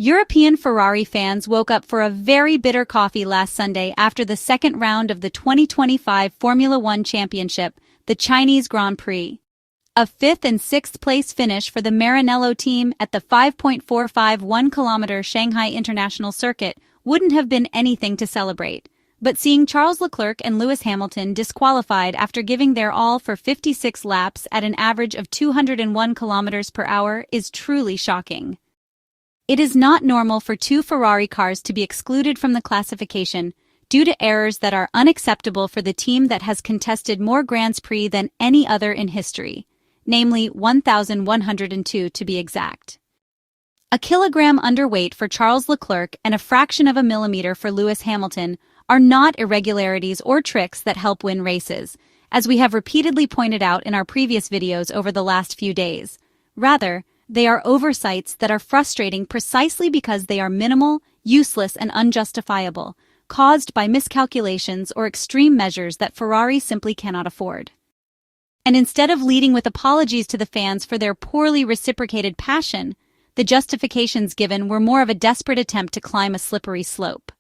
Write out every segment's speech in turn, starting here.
European Ferrari fans woke up for a very bitter coffee last Sunday after the second round of the 2025 Formula One Championship, the Chinese Grand Prix. A 5th and 6th place finish for the Maranello team at the 5.451-kilometer Shanghai International Circuit wouldn't have been anything to celebrate. But seeing Charles Leclerc and Lewis Hamilton disqualified after giving their all for 56 laps at an average of 201 kilometers per hour is truly shocking. It is not normal for two Ferrari cars to be excluded from the classification due to errors that are unacceptable for the team that has contested more Grands Prix than any other in history, namely 1,102 to be exact. A kilogram underweight for Charles Leclerc and a fraction of a millimeter for Lewis Hamilton are not irregularities or tricks that help win races, as we have repeatedly pointed out in our previous videos over the last few days. Rather, they are oversights that are frustrating precisely because they are minimal, useless, and unjustifiable, caused by miscalculations or extreme measures that Ferrari simply cannot afford. And instead of leading with apologies to the fans for their poorly reciprocated passion, the justifications given were more of a desperate attempt to climb a slippery slope.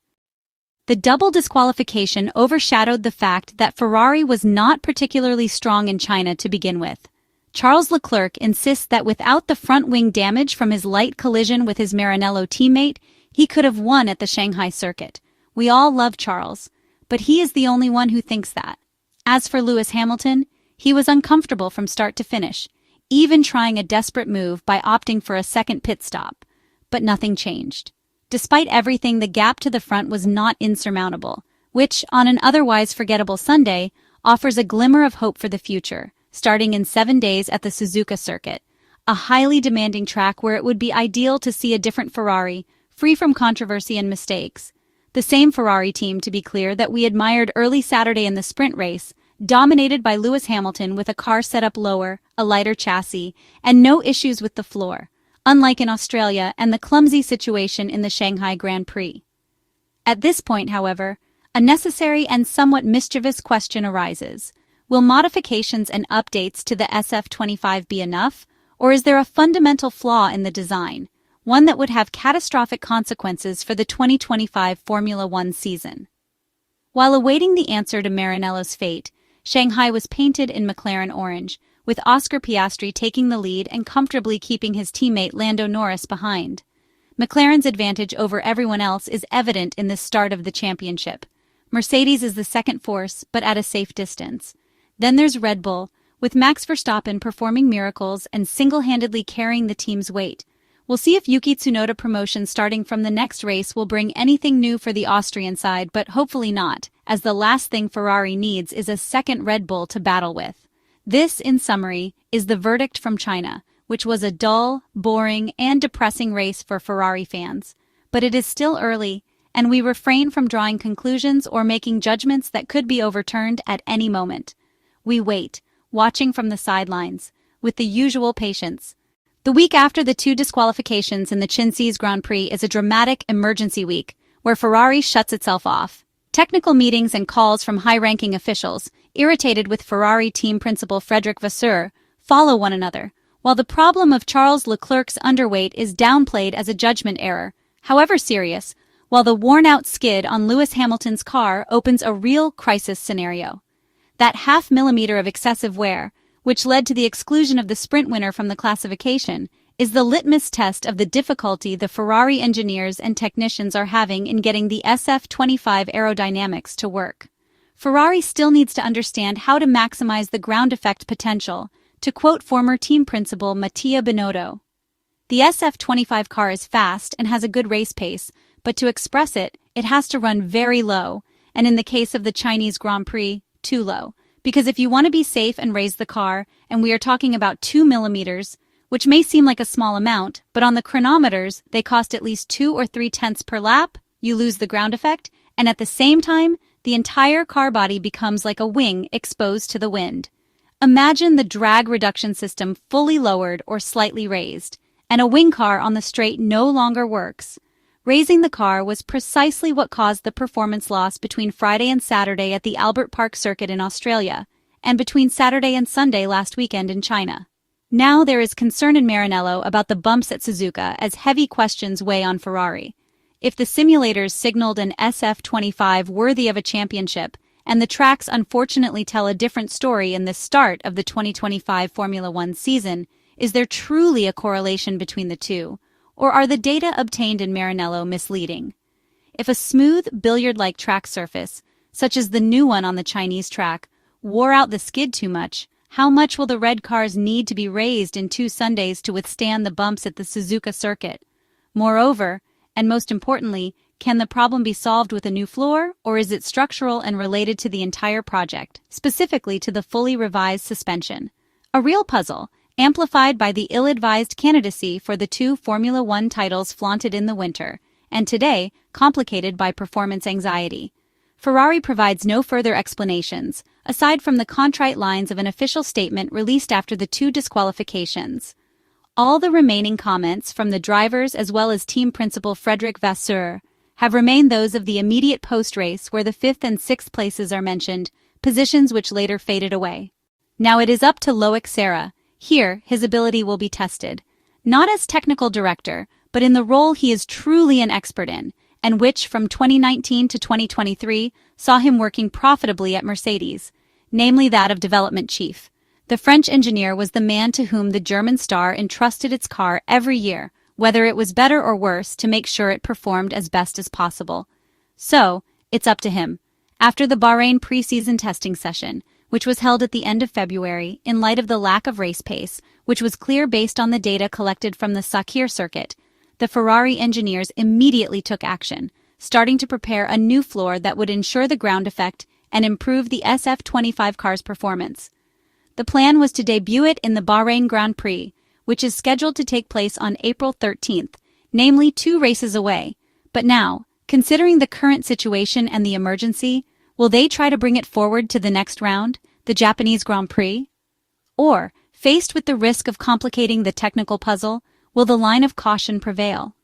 The double disqualification overshadowed the fact that Ferrari was not particularly strong in China to begin with. Charles Leclerc insists that without the front wing damage from his light collision with his Maranello teammate, he could have won at the Shanghai circuit. We all love Charles, but he is the only one who thinks that. As for Lewis Hamilton, he was uncomfortable from start to finish, even trying a desperate move by opting for a second pit stop. But nothing changed. Despite everything, the gap to the front was not insurmountable, which, on an otherwise forgettable Sunday, offers a glimmer of hope for the future, starting in 7 days at the Suzuka circuit, a highly demanding track where it would be ideal to see a different Ferrari, free from controversy and mistakes. The same Ferrari team, to be clear, that we admired early Saturday in the sprint race, dominated by Lewis Hamilton with a car set up lower, a lighter chassis, and no issues with the floor, unlike in Australia and the clumsy situation in the Shanghai Grand Prix. At this point, however, a necessary and somewhat mischievous question arises. Will modifications and updates to the SF-25 be enough, or is there a fundamental flaw in the design, one that would have catastrophic consequences for the 2025 Formula One season? While awaiting the answer to Maranello's fate, Shanghai was painted in McLaren orange, with Oscar Piastri taking the lead and comfortably keeping his teammate Lando Norris behind. McLaren's advantage over everyone else is evident in the start of the championship. Mercedes is the second force, but at a safe distance. Then there's Red Bull, with Max Verstappen performing miracles and single-handedly carrying the team's weight. We'll see if Yuki Tsunoda promotion starting from the next race will bring anything new for the Austrian side, but hopefully not, as the last thing Ferrari needs is a second Red Bull to battle with. This, in summary, is the verdict from China, which was a dull, boring, and depressing race for Ferrari fans. But it is still early, and we refrain from drawing conclusions or making judgments that could be overturned at any moment. We wait, watching from the sidelines, with the usual patience. The week after the two disqualifications in the Chinese Grand Prix is a dramatic emergency week, where Ferrari shuts itself off. Technical meetings and calls from high-ranking officials, irritated with Ferrari team principal Frédéric Vasseur, follow one another, while the problem of Charles Leclerc's underweight is downplayed as a judgment error, however serious, while the worn-out skid on Lewis Hamilton's car opens a real crisis scenario. That half millimeter of excessive wear, which led to the exclusion of the sprint winner from the classification, is the litmus test of the difficulty the Ferrari engineers and technicians are having in getting the SF-25 aerodynamics to work. Ferrari still needs to understand how to maximize the ground effect potential, to quote former team principal Mattia Binotto. The SF-25 car is fast and has a good race pace, but to express it, it has to run very low, and in the case of the Chinese Grand Prix, too low. Because if you want to be safe and raise the car, and we are talking about 2 millimeters, which may seem like a small amount, but on the chronometers, they cost at least 2 or 3 tenths per lap, you lose the ground effect, and at the same time, the entire car body becomes like a wing exposed to the wind. Imagine the drag reduction system fully lowered or slightly raised, and a wing car on the straight no longer works. Raising the car was precisely what caused the performance loss between Friday and Saturday at the Albert Park circuit in Australia, and between Saturday and Sunday last weekend in China. Now there is concern in Maranello about the bumps at Suzuka as heavy questions weigh on Ferrari. If the simulators signaled an SF-25 worthy of a championship, and the tracks unfortunately tell a different story in the start of the 2025 Formula One season, is there truly a correlation between the two, or are the data obtained in Maranello misleading? If a smooth, billiard-like track surface, such as the new one on the Chinese track, wore out the skid too much, how much will the red cars need to be raised in 2 Sundays to withstand the bumps at the Suzuka circuit? Moreover, and most importantly, can the problem be solved with a new floor, or is it structural and related to the entire project, specifically to the fully revised suspension? A real puzzle, amplified by the ill-advised candidacy for the 2 Formula One titles flaunted in the winter, and today complicated by performance anxiety. Ferrari provides no further explanations, aside from the contrite lines of an official statement released after the 2 disqualifications. All the remaining comments from the drivers as well as team principal Frédéric Vasseur have remained those of the immediate post-race where the 5th and 6th places are mentioned, positions which later faded away. Now it is up to Loic Serra. Here, his ability will be tested, not as technical director, but in the role he is truly an expert in, and which from 2019 to 2023 saw him working profitably at Mercedes, namely that of development chief. The French engineer was the man to whom the German star entrusted its car every year, whether it was better or worse, to make sure it performed as best as possible. So, it's up to him. After the Bahrain pre-season testing session, which was held at the end of February, in light of the lack of race pace, which was clear based on the data collected from the Scuderia circuit, the Ferrari engineers immediately took action, starting to prepare a new floor that would ensure the ground effect and improve the SF-25 car's performance. The plan was to debut it in the Bahrain Grand Prix, which is scheduled to take place on April 13th, namely 2 races away. But now, considering the current situation and the emergency, will they try to bring it forward to the next round, the Japanese Grand Prix? Or, faced with the risk of complicating the technical puzzle, will the line of caution prevail?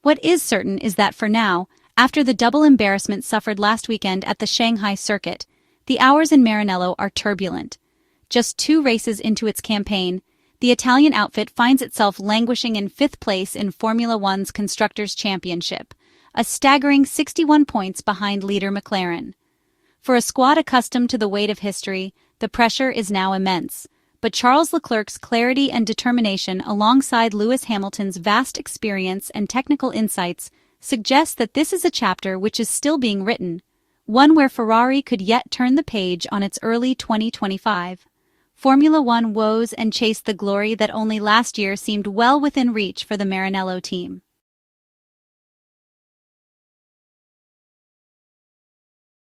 What is certain is that for now, after the double embarrassment suffered last weekend at the Shanghai Circuit, the hours in Maranello are turbulent. Just 2 races into its campaign, the Italian outfit finds itself languishing in 5th place in Formula One's Constructors' Championship, a staggering 61 points behind leader McLaren. For a squad accustomed to the weight of history, the pressure is now immense, but Charles Leclerc's clarity and determination alongside Lewis Hamilton's vast experience and technical insights suggests that this is a chapter which is still being written, one where Ferrari could yet turn the page on its early 2025 Formula One woes and chase the glory that only last year seemed well within reach for the Maranello team.